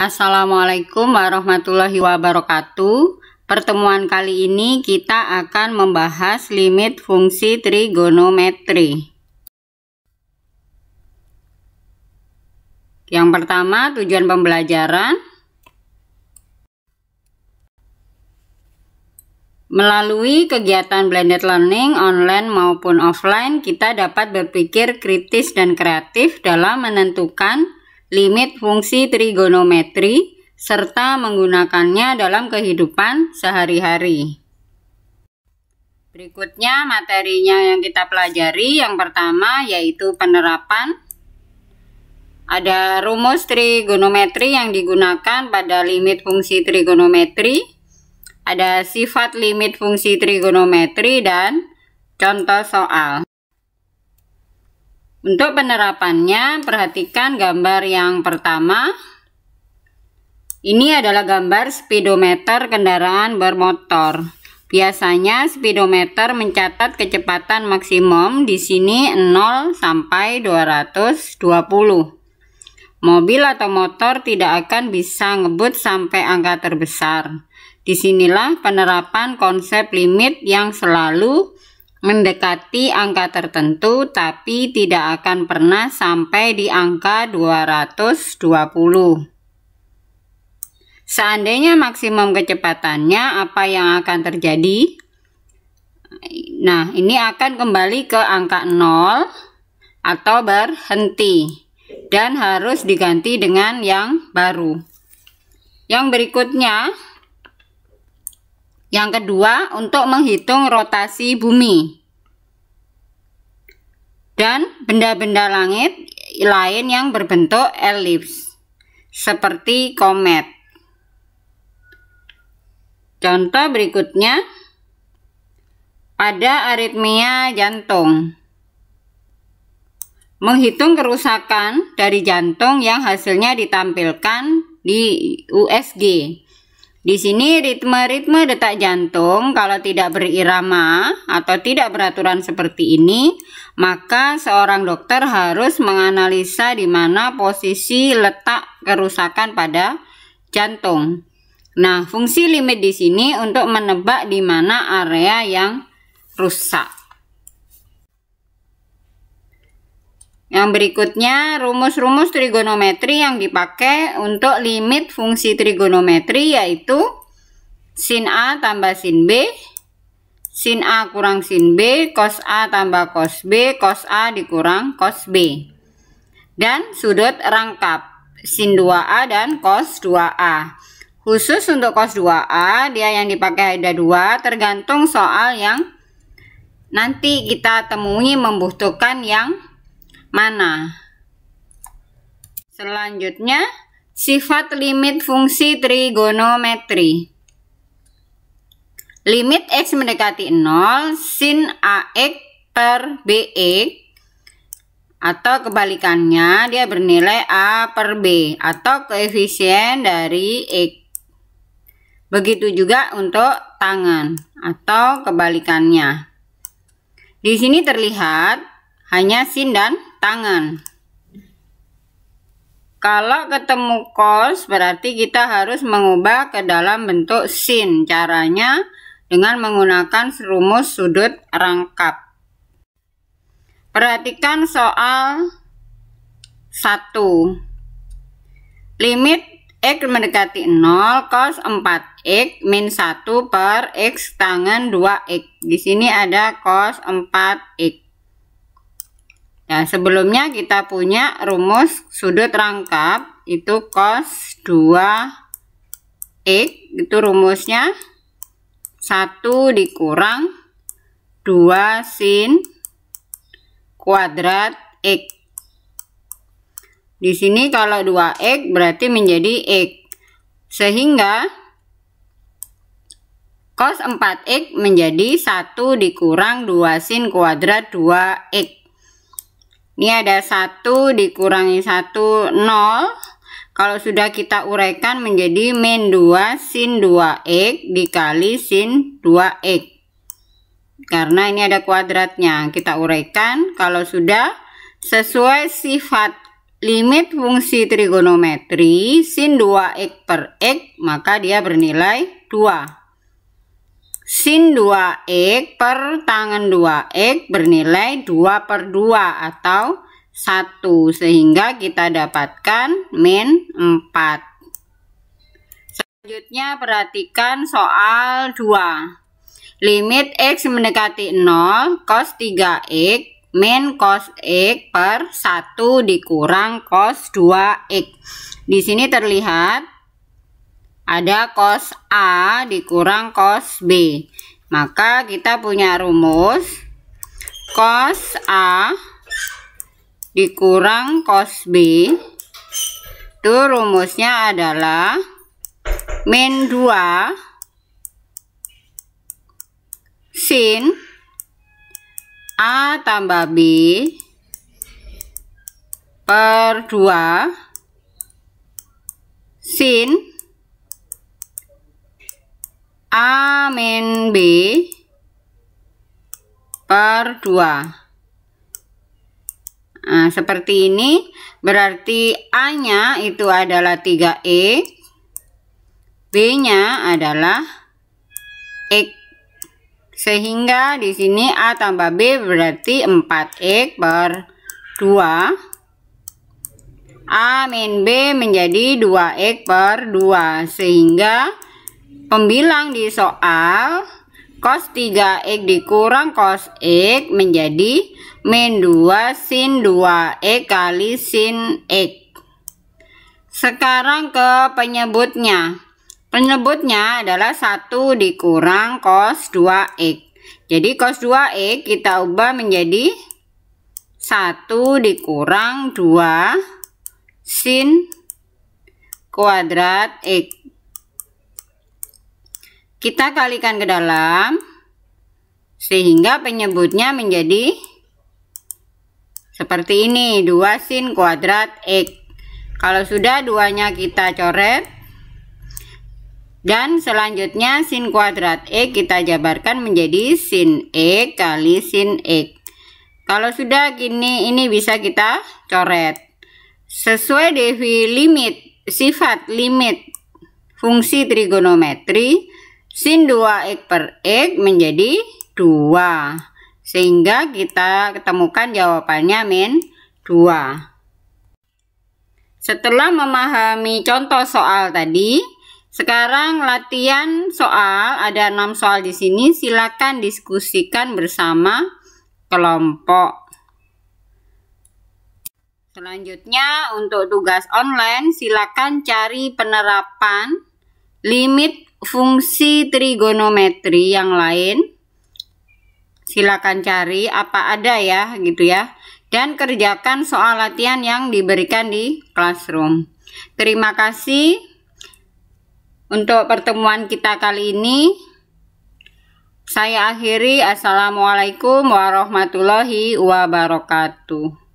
Assalamualaikum warahmatullahi wabarakatuh. Pertemuan kali ini kita akan membahas limit fungsi trigonometri. Yang pertama, tujuan pembelajaran. Melalui kegiatan blended learning online maupun offline, kita dapat berpikir kritis dan kreatif dalam menentukan limit fungsi trigonometri serta menggunakannya dalam kehidupan sehari-hari. Berikutnya materinya yang kita pelajari. Yang pertama yaitu penerapan. Ada rumus trigonometri yang digunakan pada limit fungsi trigonometri. Ada sifat limit fungsi trigonometri dan contoh soal. Untuk penerapannya, perhatikan gambar yang pertama. Ini adalah gambar speedometer kendaraan bermotor. Biasanya speedometer mencatat kecepatan maksimum di sini 0 sampai 220. Mobil atau motor tidak akan bisa ngebut sampai angka terbesar. Disinilah penerapan konsep limit yang selalu mendekati angka tertentu tapi tidak akan pernah sampai di angka 220. Seandainya maksimum kecepatannya, apa yang akan terjadi? Nah, ini akan kembali ke angka 0 atau berhenti dan harus diganti dengan yang baru. Yang berikutnya, yang kedua, untuk menghitung rotasi bumi dan benda-benda langit lain yang berbentuk elips, seperti komet. Contoh berikutnya, pada aritmia jantung. Menghitung kerusakan dari jantung yang hasilnya ditampilkan di USG. Di sini ritme detak jantung kalau tidak berirama atau tidak beraturan seperti ini, maka seorang dokter harus menganalisa di mana posisi letak kerusakan pada jantung. Nah, fungsi limit di sini untuk menebak di mana area yang rusak. Yang berikutnya, rumus-rumus trigonometri yang dipakai untuk limit fungsi trigonometri yaitu sin A tambah sin B, sin A kurang sin B, cos A tambah cos B, cos A dikurang cos B. Dan sudut rangkap, sin 2A dan cos 2A. Khusus untuk cos 2A, dia yang dipakai ada 2, tergantung soal yang nanti kita temui membutuhkan yang mana. Selanjutnya, sifat limit fungsi trigonometri. Limit X mendekati 0, sin AX per BX, atau kebalikannya, dia bernilai A per B, atau koefisien dari X. Begitu juga untuk tangan, atau kebalikannya. Di sini terlihat hanya sin dan tangan. Kalau ketemu cos, berarti kita harus mengubah ke dalam bentuk sin. Caranya dengan menggunakan rumus sudut rangkap. Perhatikan soal 1. Limit X mendekati 0, cos 4X min 1 per X tangen 2X. Di sini ada cos 4X. Ya, sebelumnya kita punya rumus sudut rangkap, itu cos 2X, itu rumusnya 1 dikurang 2 sin kuadrat X. Di sini kalau 2X berarti menjadi X. Sehingga cos 4X menjadi 1 dikurang 2 sin kuadrat 2X. Ini ada 1 dikurangi 1, 0. Kalau sudah kita uraikan menjadi min 2 sin 2X dikali sin 2X. Karena ini ada kuadratnya. Kita uraikan, kalau sudah sesuai sifat limit fungsi trigonometri sin 2x per x, maka dia bernilai 2. Sin 2x per tangen 2x bernilai 2 per 2 atau 1, sehingga kita dapatkan min 4. Selanjutnya perhatikan soal 2. Limit x mendekati 0, cos 3x min cos x per 1 dikurang cos 2x. Di sini terlihat ada cos A dikurang cos B. Maka kita punya rumus cos A dikurang cos B. Itu rumusnya adalah min 2 sin A tambah B per 2 sin A min B per 2. Nah, seperti ini berarti A nya itu adalah 3x, B nya adalah x, sehingga di sini A tambah B berarti 4x per 2, A min B menjadi 2x per 2, sehingga pembilang di soal cos 3x dikurang cos x menjadi min 2 sin 2x kali sin x. Sekarang ke penyebutnya. Penyebutnya adalah 1 dikurang cos 2x. Jadi cos 2x kita ubah menjadi 1 dikurang 2 sin kuadrat x. Kita kalikan ke dalam, sehingga penyebutnya menjadi seperti ini, 2 sin kuadrat x. Kalau sudah, 2-nya kita coret. Dan selanjutnya sin kuadrat x kita jabarkan menjadi sin x kali sin x. Kalau sudah gini, ini bisa kita coret. Sesuai sifat limit fungsi trigonometri, sin 2x per x menjadi 2, sehingga kita ketemukan jawabannya min 2. Setelah memahami contoh soal tadi, sekarang latihan soal, ada 6 soal di sini. Silakan diskusikan bersama kelompok. Selanjutnya untuk tugas online, silakan cari penerapan limit fungsi trigonometri yang lain. Silakan cari apa ada ya gitu ya, dan kerjakan soal latihan yang diberikan di classroom. Terima kasih untuk pertemuan kita kali ini. Saya akhiri. Assalamualaikum warahmatullahi wabarakatuh.